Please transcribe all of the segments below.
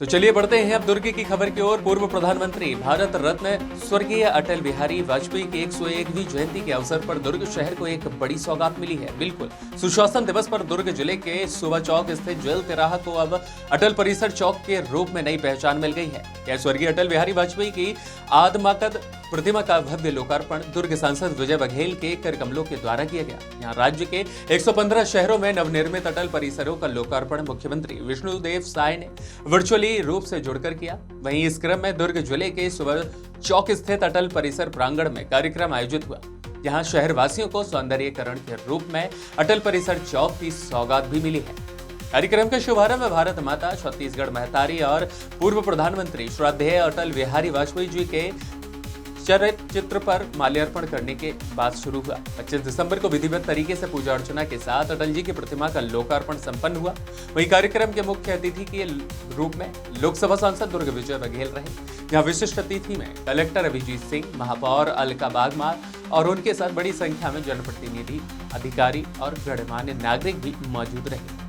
तो चलिए बढ़ते हैं अब दुर्ग की खबर की ओर। पूर्व प्रधानमंत्री भारत रत्न स्वर्गीय अटल बिहारी वाजपेयी की 101वीं जयंती के अवसर पर दुर्ग शहर को एक बड़ी सौगात मिली है। बिल्कुल सुशासन दिवस पर दुर्ग जिले के सुबह चौक स्थित जेल तिराहा को अब अटल परिसर चौक के रूप में नई पहचान मिल गई है। यह स्वर्गीय अटल बिहारी वाजपेयी की आदमाकद प्रतिमा का भव्य लोकार्पण दुर्ग सांसद विजय बघेल के कर कमलों के द्वारा किया गया। यहाँ राज्य के 115 शहरों में नवनिर्मित अटल परिसरों का लोकार्पण मुख्यमंत्री विष्णुदेव साय ने वर्चुअली रूप से जुड़कर किया। वहीं इस क्रम में दुर्ग जिले के सुबह चौक स्थित अटल परिसर प्रांगण में कार्यक्रम आयोजित हुआ। यहाँ शहर वासियों को सौंदर्यीकरण के रूप में अटल परिसर चौक की सौगात भी मिली है। कार्यक्रम का शुभारंभ भारत माता, छत्तीसगढ़ महतारी और पूर्व प्रधानमंत्री श्रद्धेय अटल बिहारी वाजपेयी जी के चित्र पर माल्यार्पण करने के बाद शुरू हुआ। 25 दिसंबर को विधिवत तरीके से पूजा अर्चना के साथ अटल जी की प्रतिमा का लोकार्पण संपन्न हुआ। वहीं कार्यक्रम के मुख्य अतिथि के रूप में लोकसभा सांसद दुर्ग विजय बघेल रहे। यहाँ विशिष्ट अतिथि में कलेक्टर अभिजीत सिंह, महापौर अलका बागमार और उनके साथ बड़ी संख्या में जनप्रतिनिधि, अधिकारी और गणमान्य नागरिक भी मौजूद रहे।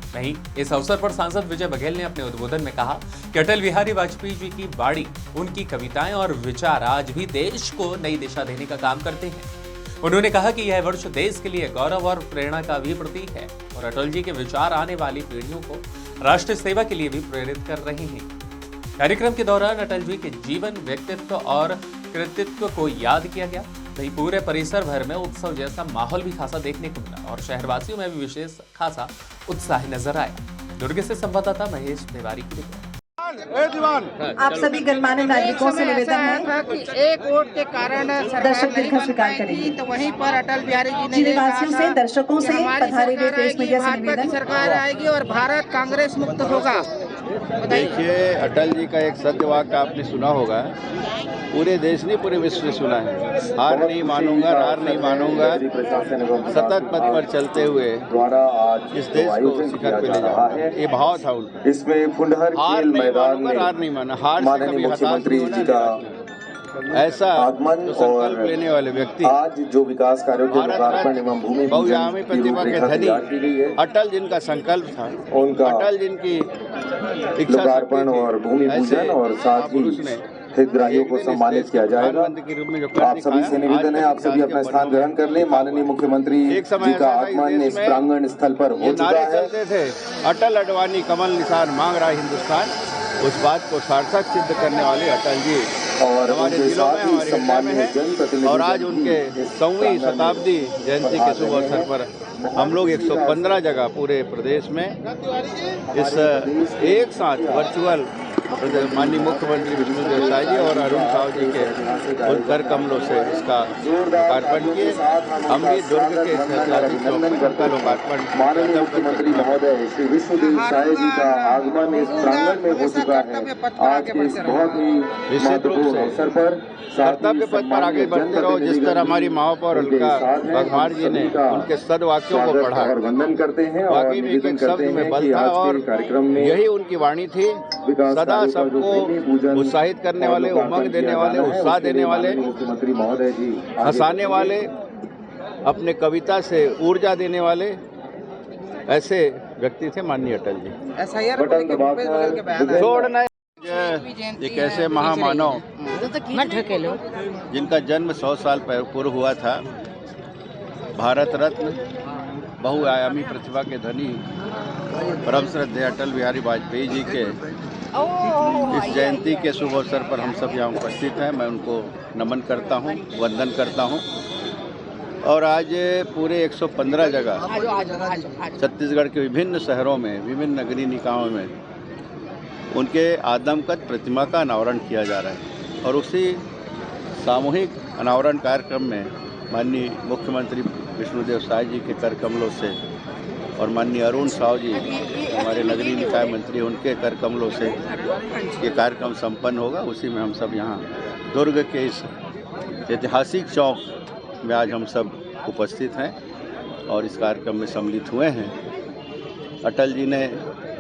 वहीं इस अवसर पर सांसद विजय बघेल ने अपने उद्बोधन में कहा कि अटल बिहारी वाजपेयी जी की वाणी, उनकी कविताएं और विचार आज भी देश को नई दिशा देने का काम करते हैं। उन्होंने कहा कि यह वर्ष देश के लिए गौरव और प्रेरणा का भी प्रतीक है और अटल जी के विचार आने वाली पीढ़ियों को राष्ट्र सेवा के लिए भी प्रेरित कर रहे हैं। कार्यक्रम के दौरान अटल जी के जीवन, व्यक्तित्व और कृतित्व को याद किया गया। वहीं पूरे परिसर भर में उत्सव जैसा माहौल भी खासा देखने को मिला और शहरवासियों में भी विशेष खासा उत्साह नजर आया। दुर्ग से संवाददाता महेश तिवारी की रिपोर्ट। आप सभी गणमान्य नागरिकों से निवेदन है कि एक वोट के कारण दर्शक दीर्घा स्वीकार करेंगे। तो वहीं पर अटल बिहारी जी ने निवासियों से, दर्शकों से, पधारे हुए प्रेस मीडिया से भाजपा की निवेदन। सरकार आएगी और भारत कांग्रेस मुक्त होगा। देखिए, अटल जी का एक सत्य वाक्य आपने सुना होगा, पूरे देश ने, पूरे विश्व ने सुना है, हार नहीं मानूंगा, हार नहीं मानूंगा, सतत पथ पर चलते हुए इस देश को शिखर पे ले जाऊंगा। ये भाव था उनका। इसमें फुंडहर खेल मैदान में हार नहीं माना, हार से माननीय कभी हताश मुख्यमंत्री नहीं जी होना। का ऐसा आगमन जो संकल्प और लेने वाले व्यक्ति, आज जो विकास कार्यों के लोकार्पण एवं भूमि बहुआयामी पूजन की प्रतिभा के रूपरेखा धनी तैयार की गई है, अटल जिनका संकल्प था, उनका अटल जिनकी इच्छा लोकार्पण और भूमि पूजन और साथ ही हितग्राहियों को सम्मानित किया जाएगा। आप सभी से निवेदन है, आप सभी अपना स्थान ग्रहण कर लें। माननीय मुख्यमंत्री जी का आगमन इस प्रांगण स्थल पर हो चुका है। चलते थे, अटल अडवाणी कमल निशान मांग रहा हिंदुस्तान, उस बात को सार्थक सिद्ध करने वाले अटल जी और हमारे उनके जिलों में, साथ ही हमारे सम्मानीय में हैं। जनप्रतिनिधि और आज उनके 100वीं शताब्दी जयंती के शुभ अवसर पर हम लोग 115 जगह पूरे प्रदेश में इस एक साथ वर्चुअल माननीय मुख्यमंत्री विष्णुदेव साय जी और अरुण साव जी के उन कर कमलों से इसका लोकार्पण किए। हम भी दुर्ग के ऐतिहासिक चौक पर इसका लोकार्पण माननीय मुख्यमंत्री महोदय श्री विष्णुदेव साय जी का आगमन इस प्रांगण में हो चुका है। आज के इस बहुत ही महत्वपूर्ण अवसर पर कर्तव्य पथ पर आगे बढ़ते रहो। जिस तरह हमारी महापौर अलका बागमार जी ने उनके सदवाक्यों को पढ़ा, और वंदन करते हैं और वाकई में एक शब्द में बल था और कार्यक्रम में यही उनकी वाणी थी। सदा सबको उत्साहित करने वाले, उमंग देने वाले, उत्साह देने वाले, मुख्यमंत्री महोदय जी हंसाने वाले, अपने कविता से ऊर्जा देने वाले ऐसे व्यक्ति थे माननीय अटल जी। छोड़ना एक ऐसे महामानव जिनका जन्म 100 साल पूर्व हुआ था, भारत रत्न, बहुआयामी प्रतिभा के धनी परम श्रद्धेय अटल बिहारी वाजपेयी जी के इस जयंती के शुभ अवसर पर हम सब यहाँ उपस्थित हैं। मैं उनको नमन करता हूँ, वंदन करता हूँ। और आज पूरे 115 जगह छत्तीसगढ़ के विभिन्न शहरों में, विभिन्न नगरीय निकायों में उनके आदमकद प्रतिमा का अनावरण किया जा रहा है। और उसी सामूहिक अनावरण कार्यक्रम में माननीय मुख्यमंत्री विष्णुदेव साय जी के कर कमलों से और माननीय अरुण साव जी हमारे नगरीय निकाय मंत्री, उनके कर कमलों से ये कार्यक्रम संपन्न होगा। उसी में हम सब यहाँ दुर्ग के इस ऐतिहासिक चौक में आज हम सब उपस्थित हैं और इस कार्यक्रम में सम्मिलित हुए हैं। अटल जी ने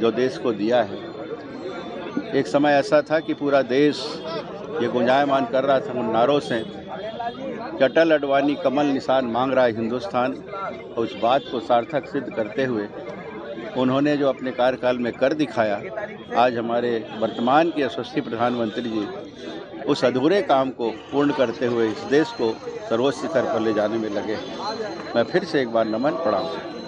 जो देश को दिया है, एक समय ऐसा था कि पूरा देश ये गुंजायमान कर रहा था उन नारों से कि अटल अडवाणी कमल निशान मांग रहा है हिंदुस्तान। और उस बात को सार्थक सिद्ध करते हुए उन्होंने जो अपने कार्यकाल में कर दिखाया, आज हमारे वर्तमान के यशस्वी प्रधानमंत्री जी उस अधूरे काम को पूर्ण करते हुए इस देश को सर्वोच्च शिखर पर ले जाने में लगे। मैं फिर से एक बार नमन प्रणाम।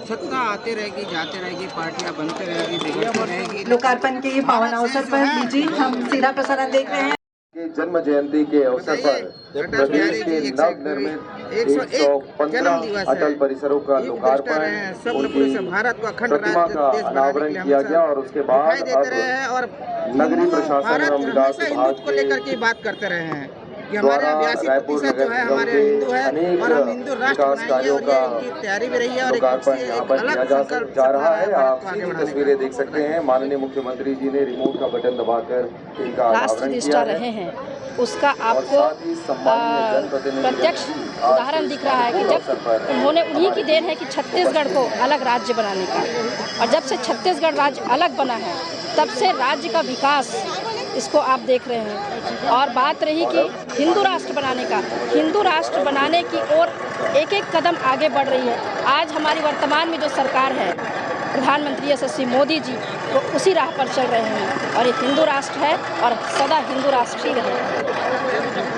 सत्ता आती रहेगी, जाती रहेगी, पार्टियां बनती रहेगी, बिगड़ती रहेगी। लोकार्पण के ये पावन अवसर पर लीजिए हम सीधा प्रसारण देख रहे हैं। जन्म जयंती के अवसर पर प्रदेश के नवनिर्मित 115 अटल परिसरों का लोकार्पण, उनकी प्रतिमा का अनावरण किया गया और उसके बाद अब नगरीय प्रशासन एवं विकास विभाग को लेकर के बात करते रहे हैं कि हमारे 82% जो है हमारे हिंदू है और हम हिंदू राष्ट्र बनाएंगे और ये उनकी तैयारी भी रही है और लोकार्पण यहाँ पर किया जा रहा है। आप सीधी तस्वीरें देख सकते हैं। माननीय मुख्यमंत्री जी ने रिमोट का बटन दबाकर इनका अनावरण किया रहे हैं, उसका आपको प्रत्यक्ष उदाहरण दिख रहा है कि जब उन्होंने उन्हीं की देन है कि छत्तीसगढ़ को अलग राज्य बनाने का, और जब से छत्तीसगढ़ राज्य अलग बना है तब से राज्य का विकास इसको आप देख रहे हैं। और बात रही कि हिंदू राष्ट्र बनाने का, हिंदू राष्ट्र बनाने की ओर एक एक कदम आगे बढ़ रही है। आज हमारी वर्तमान में जो सरकार है, प्रधानमंत्री यशस्वी मोदी जी, वो उसी राह पर चल रहे हैं और ये हिंदू राष्ट्र है और सदा हिंदू राष्ट्र ही रहेगा।